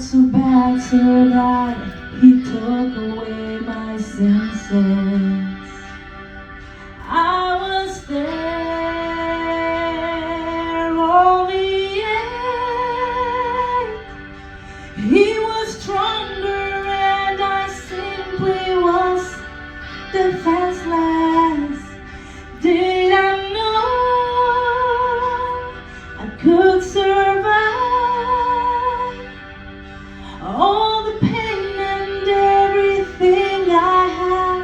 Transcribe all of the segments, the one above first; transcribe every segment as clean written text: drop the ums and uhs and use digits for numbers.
hurt so bad, so that he took away my senses. I was there only yet. He was stronger and I simply was defenseless. Did I know I could survive all the pain and everything I had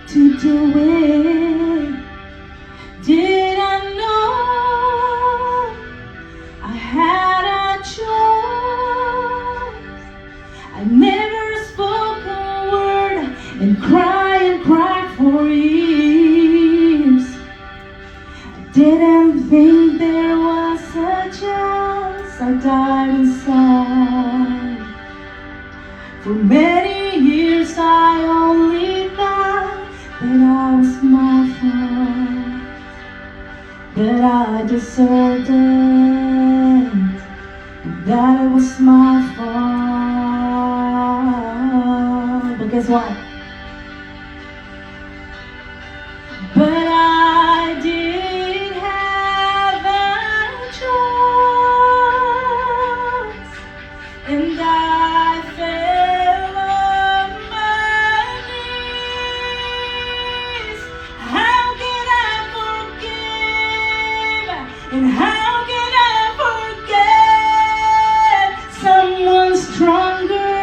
to do with? Did I know I had a choice? I never spoke a word and cried for years. I didn't think there was a chance. I died inside. For many years I only thought that I was my fault, that I deserved it, that it was my fault. But guess what? But I did have a choice, and I fell on my knees. How can I forgive? And how can I forget someone stronger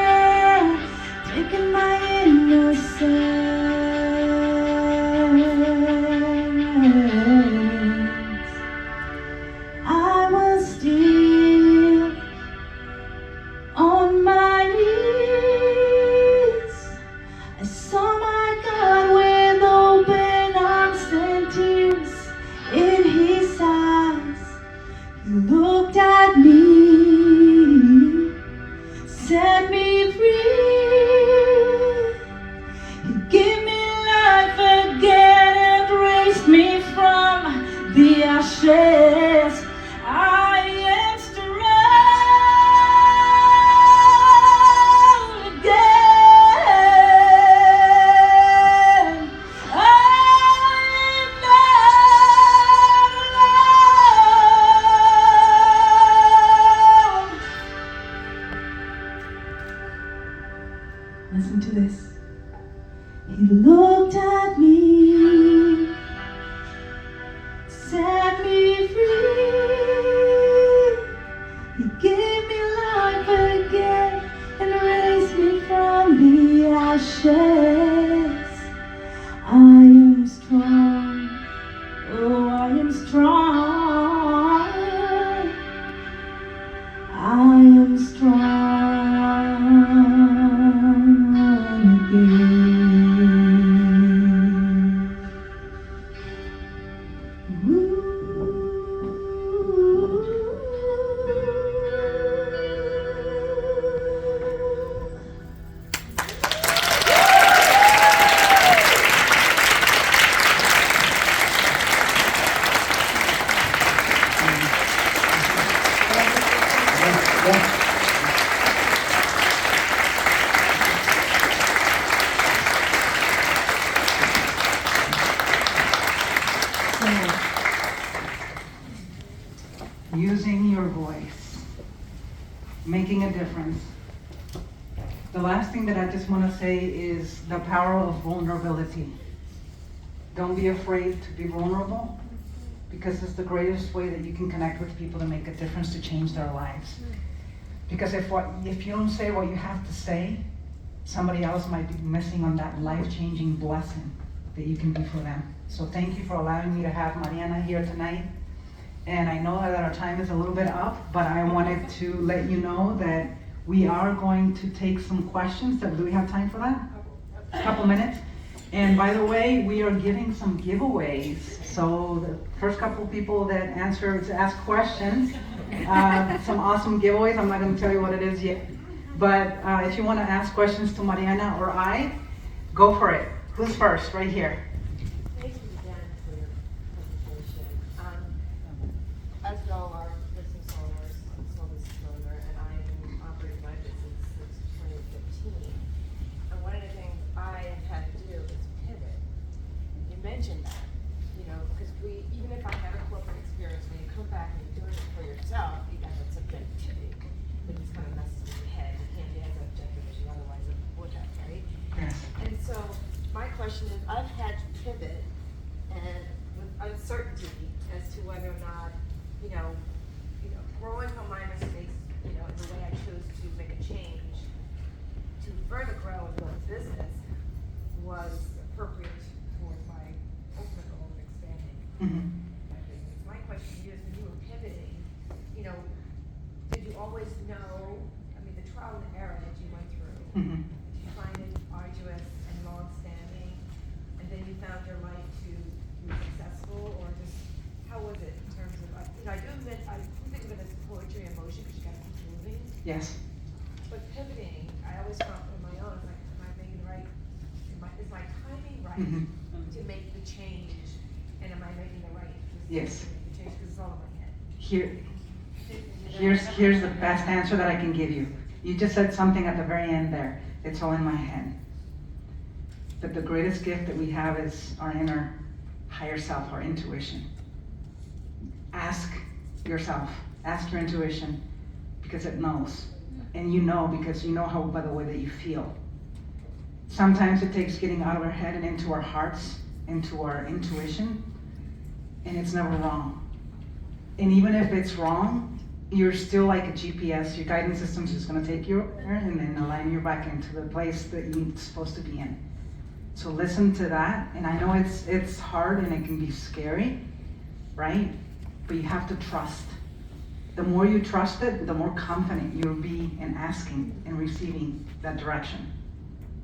taking my innocence? I was still on my knees. I saw my God with open arms and tears in his eyes. He looked at me, set me free. He gave me life again and raised me from the ashes. I am strong again. I'm not alone. Listen to this. He looked at me, set me free. He gave me life again and raised me from the ashes. I am strong. Oh, I am strong. I am strong again. Using your voice, making a difference. The last thing that I just want to say is the power of vulnerability. Don't be afraid to be vulnerable, because it's the greatest way that you can connect with people to make a difference, to change their lives. Because if you don't say what you have to say, somebody else might be missing on that life-changing blessing that you can be for them. So thank you for allowing me to have Mariana here tonight. And I know that our time is a little bit up, but I wanted to let you know that we are going to take some questions. Do we have time for that? A couple minutes. And by the way, we are giving some giveaways. So the first couple people that ask questions, some awesome giveaways. I'm not going to tell you what it is yet. But if you want to ask questions to Mariana or I, go for it. Who's first? Right here. Thank you again for your presentation. As you all are business owners, I'm a small business owner, and I am operating my business mentioned that, you know, because even if I had a corporate experience, when you come back and you're doing it for yourself, you got that subjectivity, that just kind of messes with your head. You can't be as objective as you otherwise would have, right? Yes. And so my question is, I've had to pivot and with uncertainty as to whether or not, growing from my mistakes, in the way I chose to make a change to further grow and build a business was appropriate towards my ultimate goal of expanding my business. My question to you is, when you were pivoting, did you always know, the trial and error that you went through, did you find it arduous and long-standing, and then you found your life to be successful, or just, how was it in terms of, I do think of it as poetry and motion, because you gotta keep moving. Yes. But pivoting, I always found on my own, like, am I making the right, is my timing right to make the change, and am I making the right decision Yes. to make the change, because it's all in my head. Here's the best answer that I can give you. You just said something at the very end there. It's all in my head. But the greatest gift that we have is our inner higher self, our intuition. Ask yourself, ask your intuition, because it knows. And you know because you know how by the way that you feel. Sometimes it takes getting out of our head and into our hearts, into our intuition, and it's never wrong. And even if it's wrong, you're still like a GPS. Your guidance system is just going to take you there and then align you back into the place that you're supposed to be in. So listen to that. And I know it's hard and it can be scary, right? But you have to trust. The more you trust it, the more confident you'll be in asking and receiving that direction.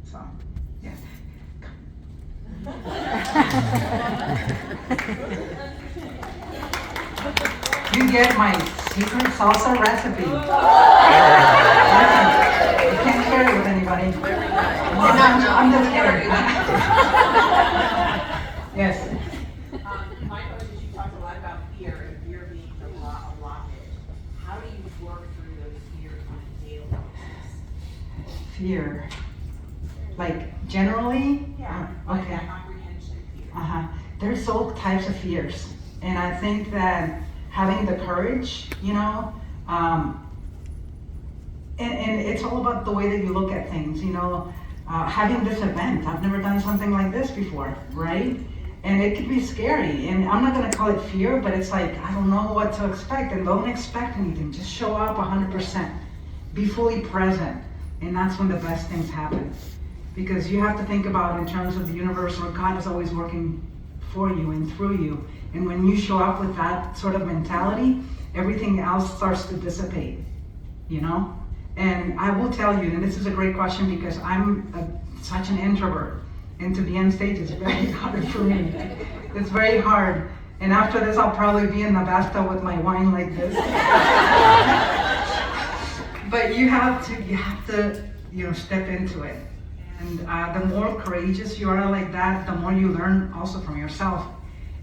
So, yeah. You get my secret salsa recipe. You can't share it with anybody. I'm just kidding. Yes. My question is, you talked a lot about fear and fear being a blockage. How do you work through those fears on a daily basis? Fear. Like generally? Like Okay. comprehension fear. There's all types of fears. And I think that having the courage, and it's all about the way that you look at things, having this event. I've never done something like this before, right? And it can be scary. And I'm not gonna call it fear, but it's like, I don't know what to expect, and don't expect anything. Just show up 100%. Be fully present. And that's when the best things happen. Because you have to think about in terms of the universe where God is always working for you and through you. And when you show up with that sort of mentality, everything else starts to dissipate, And I will tell you, and this is a great question because I'm such an introvert, and to be on stage is very hard for me. It's very hard. And after this, I'll probably be in the bathtub with my wine like this. But you have to, step into it. And the more courageous you are like that, the more you learn also from yourself.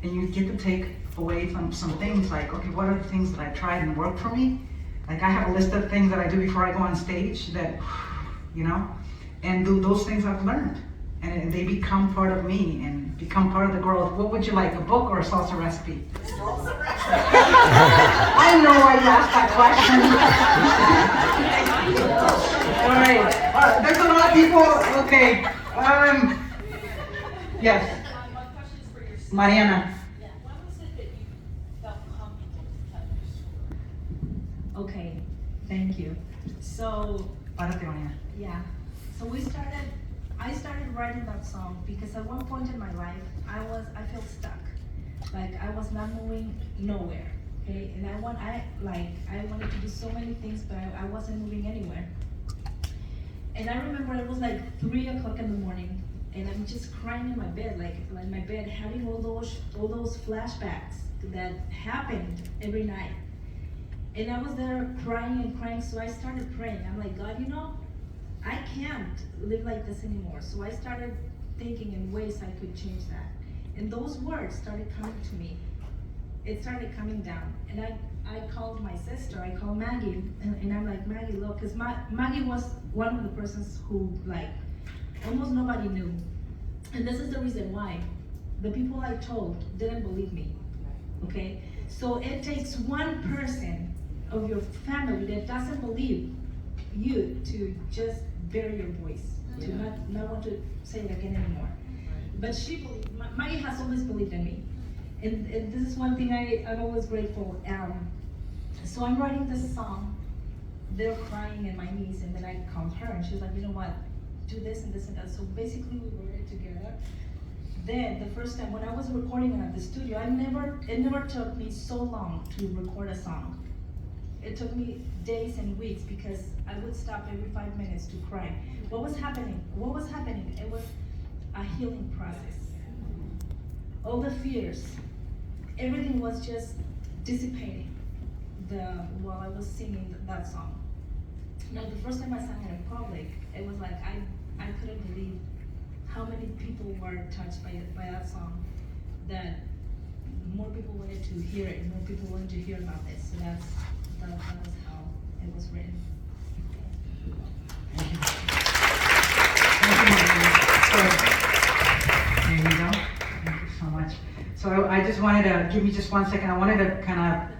And you get to take away from some things like, okay, what are the things that I tried and worked for me? Like I have a list of things that I do before I go on stage that, and those things I've learned. And they become part of me and become part of the growth. What would you like, a book or a salsa recipe? Salsa recipe. I know why you asked that question. All right, there's a lot of people, okay. Yes. My question is for yourself. Mariana. Yeah. When was it that you felt comfortable to tell your story? Okay, thank you. So, Párate, Mariana. yeah, so I started writing that song because at one point in my life, I felt stuck. Like I was not moving nowhere, okay? And I wanted to do so many things, but I wasn't moving anywhere. And I remember it was like 3 o'clock in the morning, and I'm just crying in my bed, like my bed, having all those flashbacks that happened every night. And I was there crying and crying, so I started praying. I'm like, God, I can't live like this anymore. So I started thinking in ways I could change that. And those words started coming to me. It started coming down. And I called my sister, I called Maggie, and I'm like, Maggie, look, because Maggie was one of the persons who, like, almost nobody knew. And this is the reason why. the people I told didn't believe me, okay? So it takes one person of your family that doesn't believe you to just bury your voice, to not want to say it again anymore. But she believed, Maggie has always believed in me. And this is one thing I'm always grateful. So I'm writing this song, they're crying in my knees, and then I called her and she was like, you know what, do this and this and that. So basically we wrote it together. Then the first time when I was recording it at the studio, it never took me so long to record a song. It took me days and weeks because I would stop every 5 minutes to cry. What was happening? It was a healing process. All the fears, everything was just dissipating while I was singing that song. Now the first time I sang it in public, it was like I couldn't believe how many people were touched by that song, that more people wanted to hear it, more people wanted to hear about this. So that was how it was written. Thank you. There you go. Thank you so much. So I just wanted to, give me just 1 second, I wanted to kind of,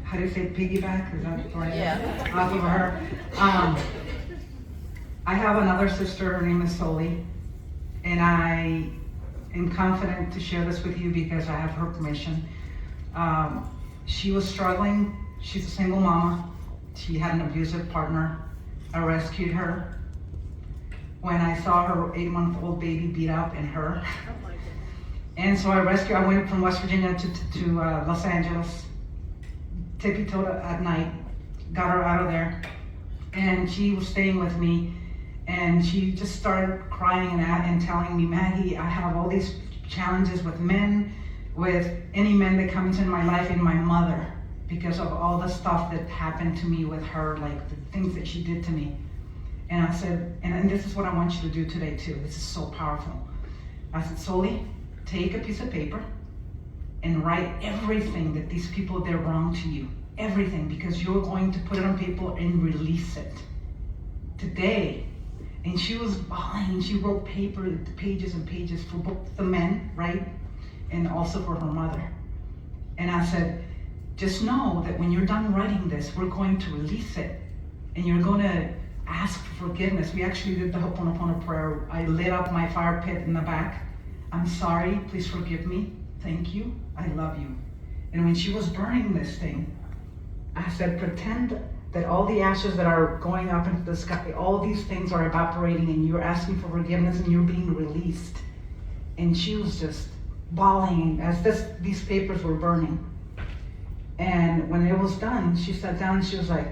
how do you say, piggyback? Is that right? Yeah. Off of her. I have another sister, her name is Soli, and I am confident to share this with you because I have her permission. She was struggling. She's a single mama. She had an abusive partner. I rescued her. When I saw her 8-month-old baby beat up and hurt. And so I went from West Virginia to Los Angeles, tippy-toed at night, got her out of there. And she was staying with me, and she just started crying and telling me, Maggie, I have all these challenges with men, with any men that comes in my life, and my mother, because of all the stuff that happened to me with her, like the things that she did to me. And I said, and this is what I want you to do today too. This is so powerful. I said, Soli, take a piece of paper and write everything that these people did wrong to you. Everything, because you're going to put it on paper and release it today. And she was bawling. She wrote pages and pages for both the men, right? And also for her mother. And I said, just know that when you're done writing this, we're going to release it. And you're going to ask for forgiveness. We actually did the Ho'oponopono prayer. I lit up my fire pit in the back. I'm sorry, please forgive me. Thank you, I love you. And when she was burning this thing, I said, pretend that all the ashes that are going up into the sky, all these things are evaporating and you're asking for forgiveness and you're being released. And she was just bawling as these papers were burning. And when it was done, she sat down and she was like,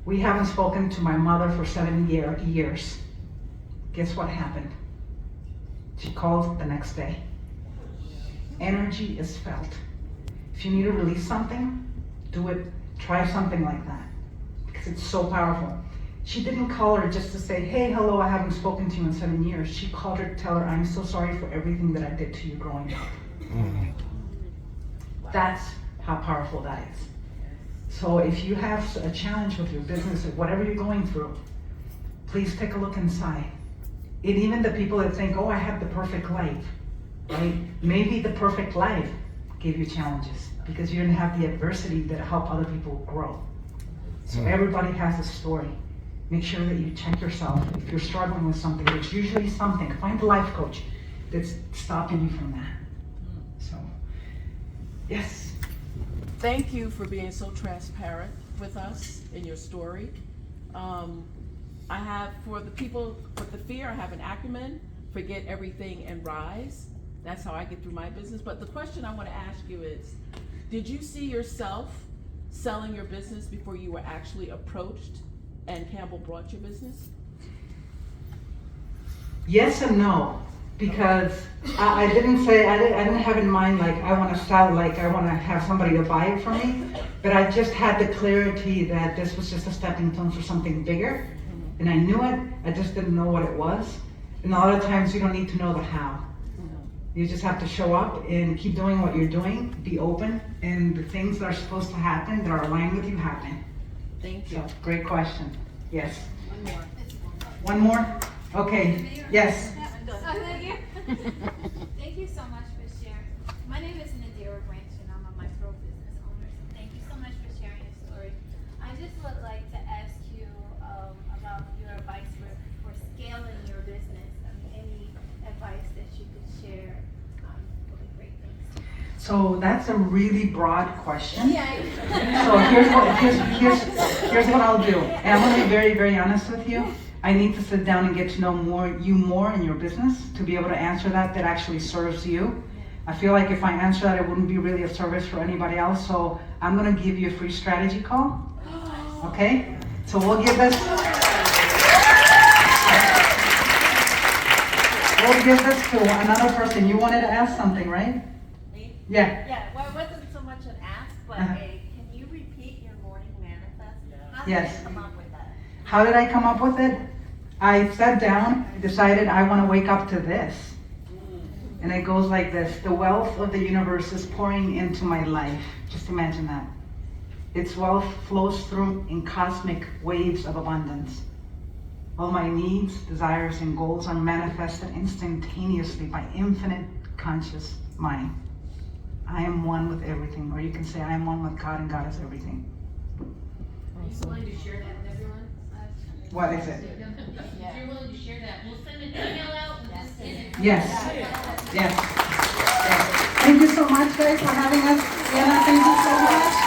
we haven't spoken to my mother for 7 years. Guess what happened? She called the next day. Energy is felt. If you need to release something, do it. Try something like that because it's so powerful. She didn't call her just to say, hey, hello, I haven't spoken to you in 7 years. She called her to tell her, I'm so sorry for everything that I did to you growing up. That's how powerful that is. So if you have a challenge with your business or whatever you're going through, please take a look inside. And even the people that think, oh, I have the perfect life, right? Maybe the perfect life gave you challenges because you didn't have the adversity that help other people grow. So everybody has a story. Make sure that you check yourself. If you're struggling with something, there's usually something. Find a life coach that's stopping you from that. So, yes. Thank you for being so transparent with us in your story. I have, for the people with the fear, I have an acumen, forget everything and rise. That's how I get through my business. But the question I want to ask you is, did you see yourself selling your business before you were actually approached and Campbell brought your business? Yes and no, because I didn't have in mind like I want to sell, like I want to have somebody to buy it for me, but I just had the clarity that this was just a stepping stone for something bigger, and I knew it, I just didn't know what it was. And a lot of times you don't need to know the how. You just have to show up and keep doing what you're doing, be open, and the things that are supposed to happen, that are aligned with you, happen. Thank you. So, great question. Yes. One more. One more? Okay, yes. Thank you so much for sharing. My name is Nadira Branch and I'm a micro business owner. So thank you so much for sharing your story. I just would like to ask you about your advice for scaling your business. I mean, any advice that you could share would be great. Thanks. So that's a really broad question. Yeah. So here's what I'll do. And I'm gonna be very, very honest with you. I need to sit down and get to know you more in your business to be able to answer that actually serves you. I feel like if I answer that, it wouldn't be really of service for anybody else. So I'm gonna give you a free strategy call. Okay? So we'll give this to another person. You wanted to ask something, right? Me? Yeah. Yeah, well, it wasn't so much an ask, but Uh-huh. can you repeat your morning manifest? How Yes. did you come up with that? How did I come up with it? I sat down, decided I want to wake up to this. And it goes like this. The wealth of the universe is pouring into my life. Just imagine that. Its wealth flows through in cosmic waves of abundance. All my needs, desires, and goals are manifested instantaneously by infinite conscious mind. I am one with everything. Or you can say I am one with God and God is everything. Are you willing to share that with everyone? What is it? If you're willing to share that, we'll send an email out and just send it. Yes. Yes. Yes. Thank you so much, guys, for having us. Anna, thank you so much.